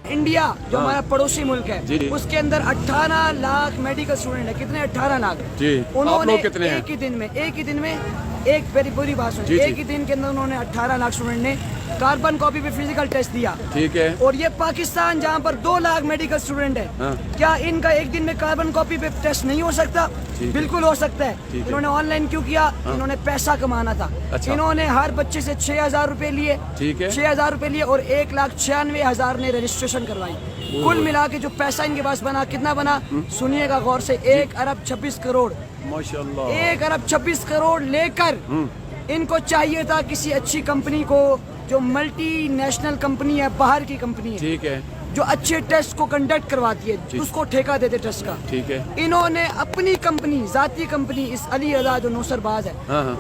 India जो हमारा पड़ोसी मुल्क है उसके अंदर 18 लाख मेडिकल स्टूडेंट है। कितने? 18 लाख जी। उन्होंने कितने हैं? एक ही दिन में एक मेरी पूरी बात सुनिए, एक ही दिन के अंदर उन्होंने 18 लाख स्टूडेंट ने कार्बन कॉपी पे फिजिकल टेस्ट दिया। ठीक है। और ये पाकिस्तान जहाँ पर 2 लाख मेडिकल स्टूडेंट है, क्या इनका एक दिन में कार्बन कॉपी पे टेस्ट नहीं हो सकता? बिल्कुल हो सकता है। इन्होंने ऑनलाइन क्यों किया? इन्होंने पैसा कमाना था। अच्छा। इन्होंने हर बच्चे से 6,000 रुपए लिए। ठीक है। 6,000 रुपए लिए और 1,96,000 ने रजिस्ट्रेशन करवाई। कुल मिला के जो पैसा इनके पास बना, कितना बना सुनिएगा गौर से, 1 अरब 26 करोड़। माशाल्लाह। 1 अरब 26 करोड़ लेकर इनको चाहिए था किसी अच्छी कंपनी को, जो मल्टी नेशनल कंपनी है, बाहर की कंपनी है, ठीक है, जो अच्छे टेस्ट को कंडक्ट करवाती है, उसको ठेका देते टेस्ट का। ठीक है। इन्होंने अपनी कंपनी, जाती कंपनी, इस अली रजा जो नौसरबाज है,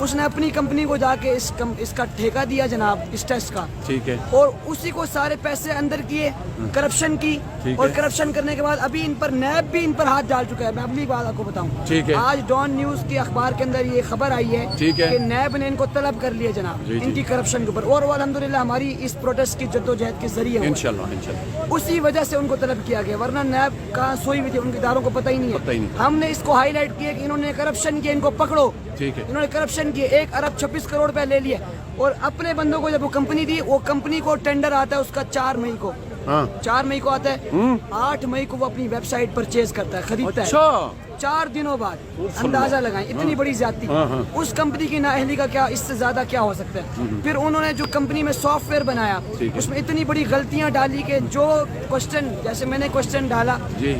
उसने अपनी कंपनी को जाके इसका ठेका दिया जनाब, इस टेस्ट का। ठीक है। और उसी को सारे पैसे अंदर किए, करप्शन की, और करप्शन करने के बाद अभी इन पर नैब भी इन पर हाथ डाल चुका है। मैं अगली बात आपको बताऊं। ठीक है। आज डॉन न्यूज के अखबार के अंदर ये खबर आई है कि नैब ने इनको तलब कर लिया जनाब, इनकी करप्शन के ऊपर। और अल्हम्दुलिल्लाह हमारी इस प्रोटेस्ट की जद्दोजहद के जरिए इंशाल्लाह उसी वजह से उनको तलब किया गया, वरना नैब कहाँ सोई हुई थी, उनके इदारों को पता ही नहीं है। हमने इसको हाईलाइट किया कि इन्होंने करप्शन किया, इनको पकड़ो। ठीक है। इन्होंने करप्शन किए, 1 अरब 26 करोड़ रुपए ले लिए और अपने बंदों को जब वो कंपनी दी, वो कंपनी को टेंडर आता है उसका 4 मई को। 4 मई को आता है, 8 मई को वो अपनी वेबसाइट परचेज करता है, खरीदता है। 4 दिनों बाद अंदाजा लगाएं, इतनी बड़ी ज्यादती। उस कंपनी की नाअहली का क्या, इससे ज्यादा क्या हो सकता है? फिर उन्होंने जो कंपनी में सॉफ्टवेयर बनाया, उसमें इतनी बड़ी गलतियां डाली कि जो क्वेश्चन, जैसे मैंने क्वेश्चन डाला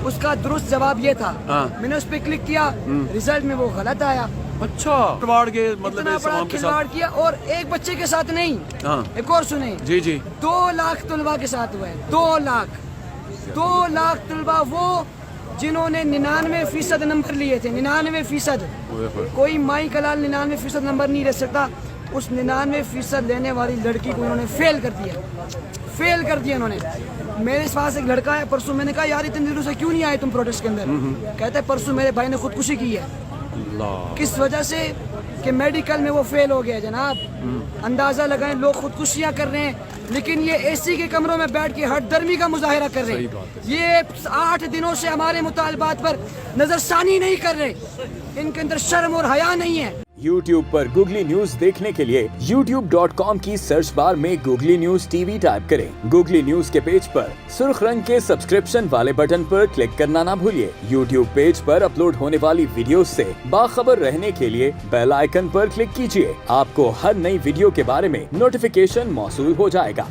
उसका दुरुस्त जवाब ये था, मैंने उस पर क्लिक किया, रिजल्ट में वो गलत आया। अच्छा, खिलवाड़ के मतलब इतना बड़ा खिलवाड़ किया। और एक बच्चे के साथ नहीं, एक और सुने, जी जी, 2 लाख तलबा के साथ हुआ है। 2 लाख तलबा वो जिन्होंने 99% नंबर लिए थे। 99%। कोई माई कलाल 99% नंबर नहीं ले सकता। उस 99% लेने वाली लड़की को इन्होंने फेल कर दिया इन्होंने। मेरे पास एक लड़का है, परसों मैंने कहा यार इतने दिनों से क्यों नहीं आए तुम प्रोटेस्ट के अंदर? कहता है परसों मेरे भाई ने खुदकुशी की है। किस वजह से? कि मेडिकल में वो फेल हो गया जनाब। अंदाजा लगाएं, लोग खुदकुशियां कर रहे हैं, लेकिन ये एसी के कमरों में बैठ के हठधर्मी का मुजाहिरा कर रहे हैं। ये 8 दिनों से हमारे मुतालबात पर नजरसानी नहीं कर रहे, इनके अंदर शर्म और हया नहीं है। YouTube पर गूगली न्यूज देखने के लिए youtube.com की सर्च बार में गूगली न्यूज टीवी टाइप करें। गूगली न्यूज के पेज पर सुर्ख रंग के सब्सक्रिप्शन वाले बटन पर क्लिक करना ना भूलिए। YouTube पेज पर अपलोड होने वाली वीडियोस से बाखबर रहने के लिए बेल आइकन पर क्लिक कीजिए। आपको हर नई वीडियो के बारे में नोटिफिकेशन मौसूल हो जाएगा।